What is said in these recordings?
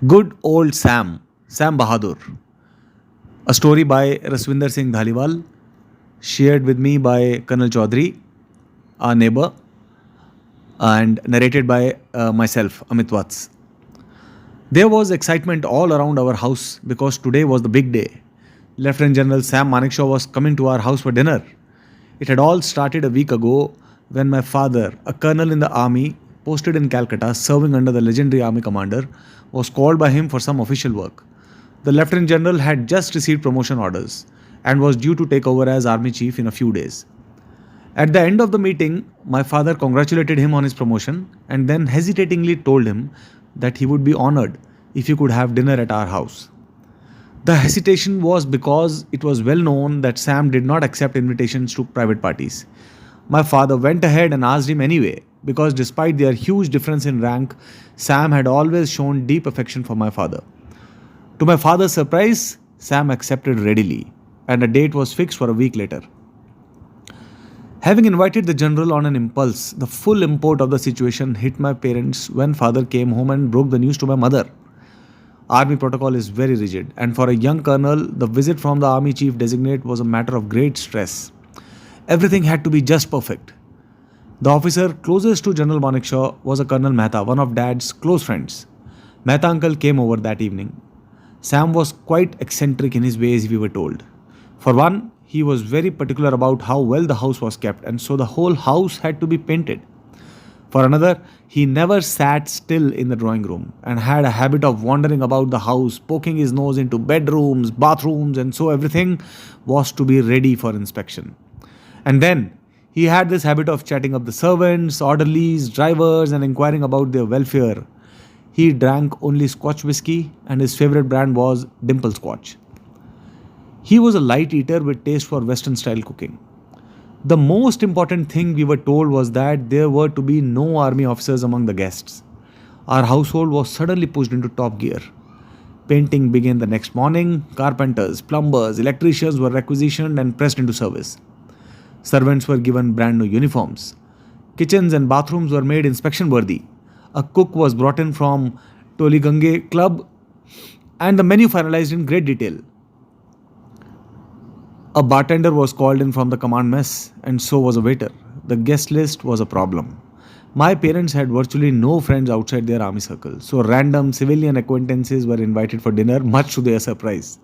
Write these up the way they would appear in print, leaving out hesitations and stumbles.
Good old Sam, Sam Bahadur. A story by Raswinder S Dhaliwal, shared with me by Colonel Chaudhary, our neighbor, and narrated by myself, Amit Vats. There was excitement all around our house because today was the big day. Lieutenant General Sam Manekshaw was coming to our house for dinner. It had all started a week ago when my father, a colonel in the army posted in Calcutta serving under the legendary army commander, was called by him for some official work. The Lieutenant General had just received promotion orders and was due to take over as army chief in a few days. At the end of the meeting, my father congratulated him on his promotion and then hesitatingly told him that he would be honored if he could have dinner at our house. The hesitation was because it was well known that Sam did not accept invitations to private parties. My father went ahead and asked him anyway, because despite their huge difference in rank, Sam had always shown deep affection for my father. To my father's surprise, Sam accepted readily, and a date was fixed for a week later. Having invited the general on an impulse, the full import of the situation hit my parents when father came home and broke the news to my mother. Army protocol is very rigid, and for a young colonel, the visit from the army chief designate was a matter of great stress. Everything had to be just perfect. The officer closest to General Manekshaw was a Colonel Mehta, one of Dad's close friends. Mehta uncle came over that evening. Sam was quite eccentric in his ways, we were told. For one, he was very particular about how well the house was kept, and so the whole house had to be painted. For another, he never sat still in the drawing room and had a habit of wandering about the house, poking his nose into bedrooms, bathrooms, and so everything was to be ready for inspection. And then he had this habit of chatting up the servants, orderlies, drivers, and inquiring about their welfare. He drank only Scotch whisky, and his favorite brand was Dimple Scotch. He was a light eater with taste for Western style cooking. The most important thing we were told was that there were to be no army officers among the guests. Our household was suddenly pushed into top gear. Painting began the next morning. Carpenters, plumbers, electricians were requisitioned and pressed into service. Servants were given brand new uniforms. Kitchens and bathrooms were made inspection worthy. A cook was brought in from Toligange Club, and the menu finalized in great detail. A bartender was called in from the command mess, and so was a waiter. The guest list was a problem. My parents had virtually no friends outside their army circle, so random civilian acquaintances were invited for dinner, much to their surprise.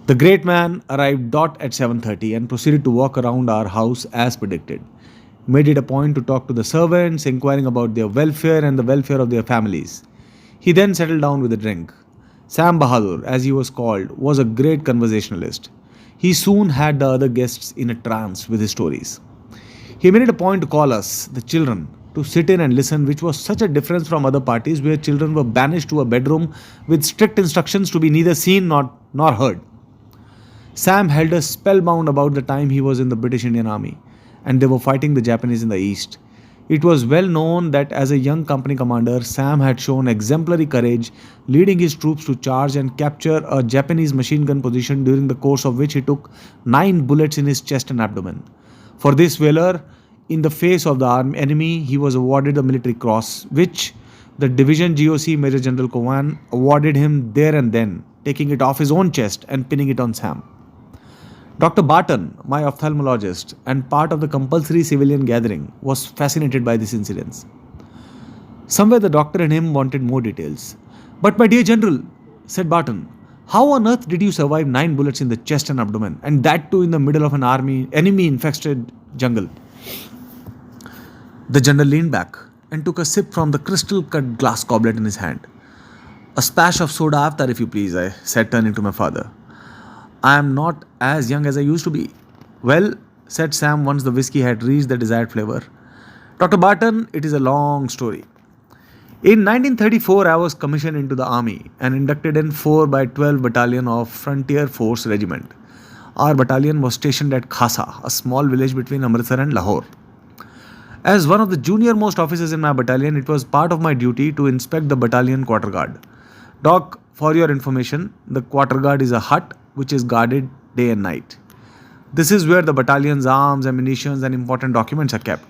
The great man arrived dot at 7:30 and proceeded to walk around our house as predicted. Made it a point to talk to the servants, inquiring about their welfare and the welfare of their families. He then settled down with a drink. Sam Bahadur, as he was called, was a great conversationalist. He soon had the other guests in a trance with his stories. He made it a point to call us, the children, to sit in and listen, which was such a difference from other parties where children were banished to a bedroom with strict instructions to be neither seen nor heard. Sam held us spellbound about the time he was in the British Indian Army, and they were fighting the Japanese in the East. It was well known that as a young company commander, Sam had shown exemplary courage, leading his troops to charge and capture a Japanese machine gun position, during the course of which he took 9 bullets in his chest and abdomen. For this valor, in the face of the enemy, he was awarded the Military Cross, which the Division GOC Major General Cowan awarded him there and then, taking it off his own chest and pinning it on Sam. Dr. Barton, my ophthalmologist and part of the compulsory civilian gathering, was fascinated by this incident. Somewhere the doctor and him wanted more details. "But my dear general," said Barton, "how on earth did you survive 9 bullets in the chest and abdomen, and that too in the middle of an enemy-infested jungle?" The general leaned back and took a sip from the crystal-cut glass goblet in his hand. "A splash of soda after, if you please," I said, turning to my father. "I am not as young as I used to be." "Well," said Sam once the whiskey had reached the desired flavor, "Dr. Barton, it is a long story. In 1934, I was commissioned into the army and inducted in 4 by 12 Battalion of Frontier Force Regiment. Our battalion was stationed at Khasa, a small village between Amritsar and Lahore. As one of the junior most officers in my battalion, it was part of my duty to inspect the battalion quarter guard. Doc, for your information, the quarter guard is a hut which is guarded day and night. This is where the battalion's arms, ammunition, and important documents are kept.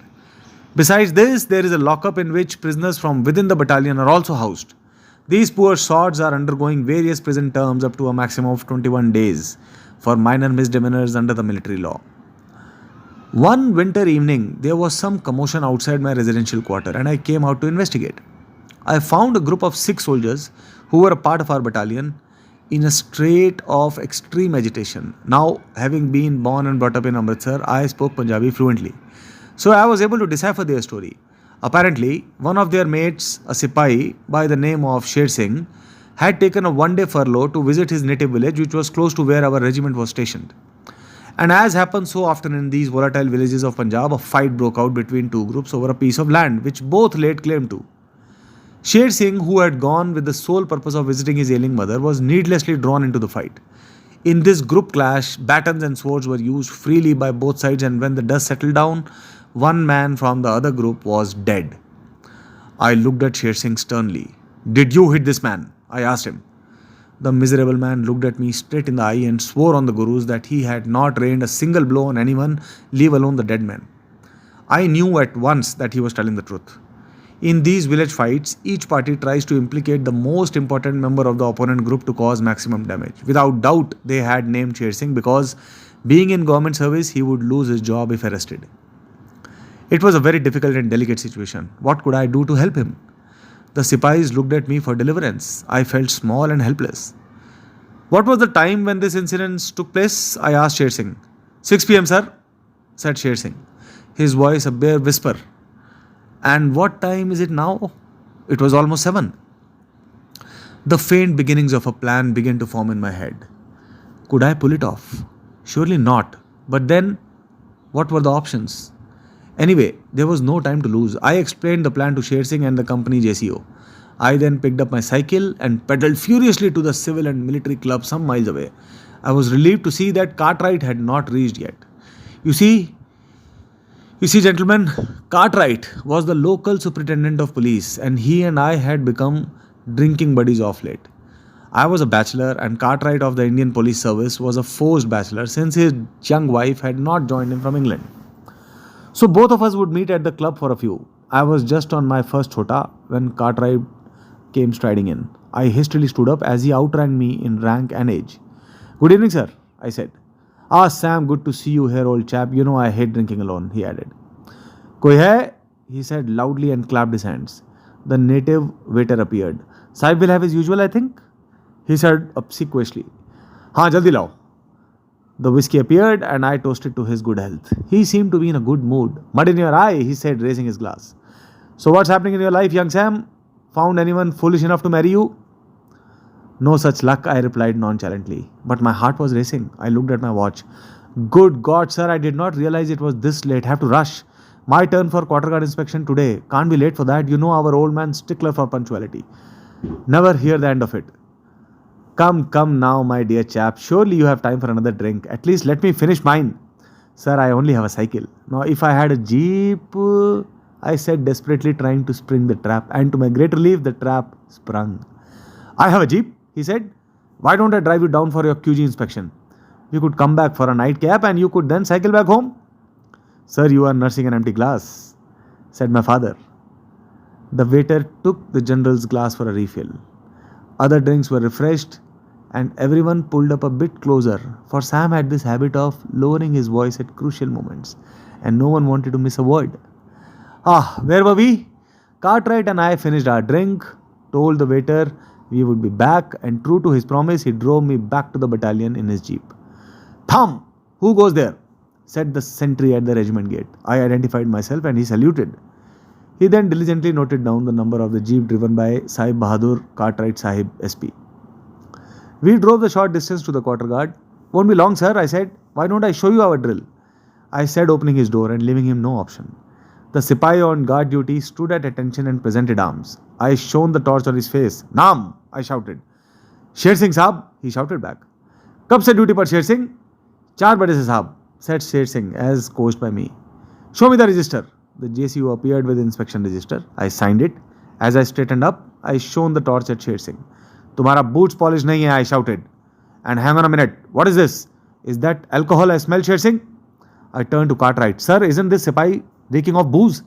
Besides this, there is a lockup in which prisoners from within the battalion are also housed. These poor sods are undergoing various prison terms up to a maximum of 21 days for minor misdemeanors under the military law. One winter evening, there was some commotion outside my residential quarter and I came out to investigate. I found a group of 6 soldiers who were a part of our battalion in a state of extreme agitation. Now, having been born and brought up in Amritsar, I spoke Punjabi fluently. So I was able to decipher their story. Apparently, one of their mates, a Sipahi by the name of Sher Singh, had taken a 1 day furlough to visit his native village, which was close to where our regiment was stationed. And as happens so often in these volatile villages of Punjab, a fight broke out between two groups over a piece of land which both laid claim to. Sher Singh, who had gone with the sole purpose of visiting his ailing mother, was needlessly drawn into the fight. In this group clash, batons and swords were used freely by both sides, and when the dust settled down, one man from the other group was dead. I looked at Sher Singh sternly. "Did you hit this man?" I asked him. The miserable man looked at me straight in the eye and swore on the Gurus that he had not rained a single blow on anyone, leave alone the dead man. I knew at once that he was telling the truth. In these village fights, each party tries to implicate the most important member of the opponent group to cause maximum damage. Without doubt, they had named Sher Singh because, being in government service, he would lose his job if arrested. It was a very difficult and delicate situation. What could I do to help him? The Sipahis looked at me for deliverance. I felt small and helpless. "What was the time when this incident took place?" I asked Sher Singh. "6 p.m., sir," said Sher Singh, his voice a bare whisper. "And what time is it now?" It was almost 7. The faint beginnings of a plan began to form in my head. Could I pull it off? Surely not. But then, what were the options? Anyway, there was no time to lose. I explained the plan to Sher Singh and the company JCO. I then picked up my cycle and pedaled furiously to the civil and military club some miles away. I was relieved to see that Cartwright had not reached yet. You see, gentlemen, Cartwright was the local superintendent of police, and he and I had become drinking buddies of late. I was a bachelor, and Cartwright of the Indian Police Service was a forced bachelor since his young wife had not joined him from England. So both of us would meet at the club for a few. I was just on my first chota when Cartwright came striding in. I hastily stood up as he outranked me in rank and age. "Good evening, sir," I said. "Ah, Sam, good to see you here, old chap. You know I hate drinking alone," he added. "Koi hai?" he said loudly and clapped his hands. The native waiter appeared. "Sahib will have his usual, I think," he said obsequiously. "Haan, jaldi lao." The whiskey appeared and I toasted to his good health. He seemed to be in a good mood. "Mud in your eye," he said, raising his glass. "So what's happening in your life, young Sam? Found anyone foolish enough to marry you?" "No such luck," I replied nonchalantly. But my heart was racing. I looked at my watch. "Good God, sir, I did not realize it was this late. Have to rush. My turn for quarter guard inspection today. Can't be late for that. You know our old man's stickler for punctuality. Never hear the end of it." Come now, my dear chap. Surely you have time for another drink. At least let me finish mine." "Sir, I only have a cycle. Now, if I had a jeep," I said desperately, trying to spring the trap. And to my great relief, the trap sprung. "I have a jeep," he said. "Why don't I drive you down for your QG inspection? You could come back for a nightcap and you could then cycle back home." "Sir, you are nursing an empty glass," said my father. The waiter took the general's glass for a refill. Other drinks were refreshed and everyone pulled up a bit closer, for Sam had this habit of lowering his voice at crucial moments and no one wanted to miss a word. Where were we? Cartwright and I finished our drink, told the waiter we would be back, and true to his promise, he drove me back to the battalion in his jeep. "Thumb! Who goes there?" said the sentry at the regiment gate. I identified myself and he saluted. He then diligently noted down the number of the jeep driven by Sahib Bahadur Cartwright Sahib SP. We drove the short distance to the quarter guard. "Won't be long, sir," I said. "Why don't I show you our drill?" I said, opening his door and leaving him no option. The Sipahi on guard duty stood at attention and presented arms. I shone the torch on his face. "Naam!" I shouted. "Sher Singh Saab," he shouted back. "Kab se duty par Sher Singh?" "4 bade se Saab," said Sher Singh as coached by me. "Show me the register." The JCU appeared with the inspection register. I signed it. As I straightened up, I shone the torch at Sher Singh. "Tumhara boots polished nahi hai," I shouted. "And hang on a minute. What is this? Is that alcohol I smell, Sher Singh?" I turned to Cartwright. "Sir, isn't this Sipahi reeking of booze?"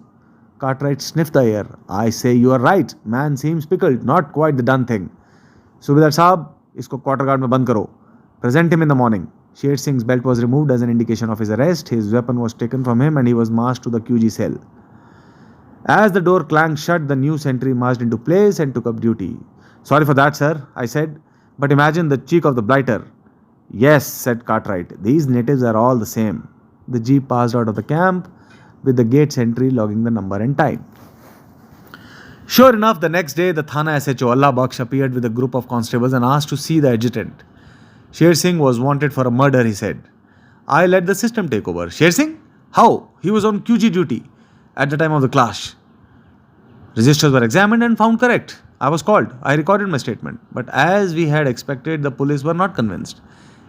Cartwright sniffed the air. I say you are right. Man seems pickled. Not quite the done thing. Subedar Saab, isko quarter guard mein band karo. Present him in the morning. Sher Singh's belt was removed as an indication of his arrest. His weapon was taken from him and he was marched to the QG cell. As the door clanged shut, the new sentry marched into place and took up duty. Sorry for that, sir, I said. But imagine the cheek of the blighter. Yes, said Cartwright. These natives are all the same. The jeep passed out of the camp with the gate sentry logging the number and time. Sure enough, the next day, the Thana SHO Allah Baksh appeared with a group of constables and asked to see the adjutant. Sher Singh was wanted for a murder, he said. I let the system take over. Sher Singh? How? He was on QG duty at the time of the clash. Registers were examined and found correct. I was called. I recorded my statement. But as we had expected, the police were not convinced.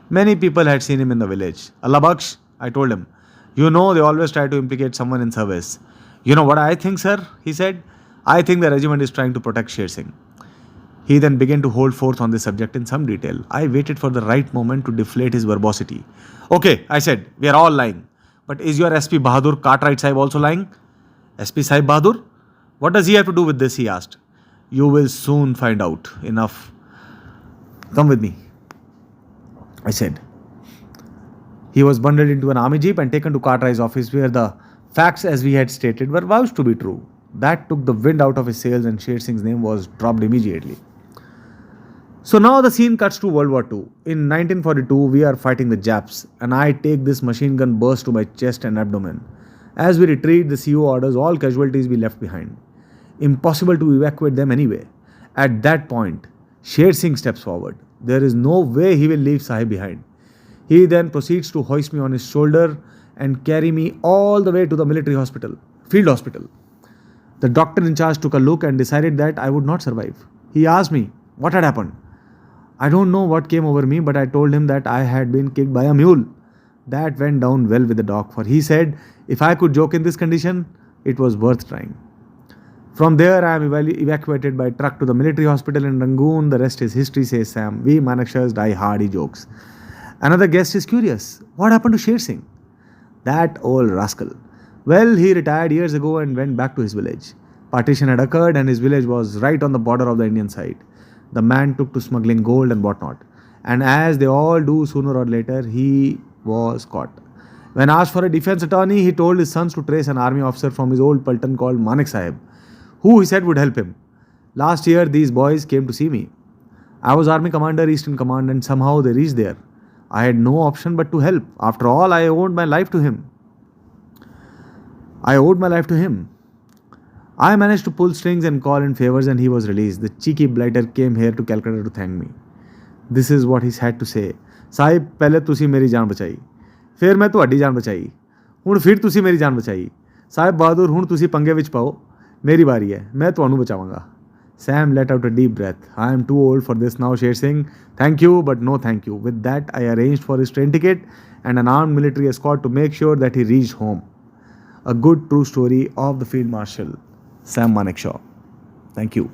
Many people had seen him in the village. Allah Baksh, I told him. You know, they always try to implicate someone in service. You know what I think, sir? He said. I think the regiment is trying to protect Sher Singh. He then began to hold forth on this subject in some detail. I waited for the right moment to deflate his verbosity. Okay, I said, we are all lying. But is your SP Bahadur Cartwright Sahib also lying? SP Sahib Bahadur? What does he have to do with this? He asked. You will soon find out. Enough. Come with me, I said. He was bundled into an army jeep and taken to Cartwright's office where the facts as we had stated were vouched to be true. That took the wind out of his sails and Sher Singh's name was dropped immediately. So now the scene cuts to World War II. In 1942, we are fighting the Japs and I take this machine gun burst to my chest and abdomen. As we retreat, the CO orders all casualties be left behind. Impossible to evacuate them anyway. At that point, Sher Singh steps forward. There is no way he will leave Sahib behind. He then proceeds to hoist me on his shoulder and carry me all the way to the military hospital, field hospital. The doctor in charge took a look and decided that I would not survive. He asked me what had happened. I don't know what came over me, but I told him that I had been kicked by a mule. That went down well with the doc, for he said if I could joke in this condition, it was worth trying. From there, I am evacuated by truck to the military hospital in Rangoon. The rest is history, says Sam. We Manekshaw's die hard, he jokes. Another guest is curious. What happened to Sher Singh? That old rascal. Well, he retired years ago and went back to his village. Partition had occurred and his village was right on the border of the Indian side. The man took to smuggling gold and whatnot. And as they all do sooner or later, he was caught. When asked for a defense attorney, he told his sons to trace an army officer from his old Paltan called Manek Sahib, who he said would help him. Last year, these boys came to see me. I was Army Commander, Eastern Command, and somehow they reached there. I had no option but to help. After all, I owed my life to him. I managed to pull strings and call in favors and he was released. The cheeky blighter came here to Calcutta to thank me. This is what he had to say. Sahib, पहले तुसी मेरी जान बचाई, फिर मैं तुहाडी जान बचाई, हुण फिर तुसी मेरी जान बचाई. साहिब बहादुर हुण तुसी पंगे विच पाओ, मेरी बारी है, मैं तुहानू बचावांगा. Sam let out a deep breath. I am too old for this now, Sher Singh. Thank you, but no thank you. With that, I arranged for his train ticket and an armed military escort to make sure that he reached home. A good true story of the Field Marshal Sam Manekshaw. Thank you.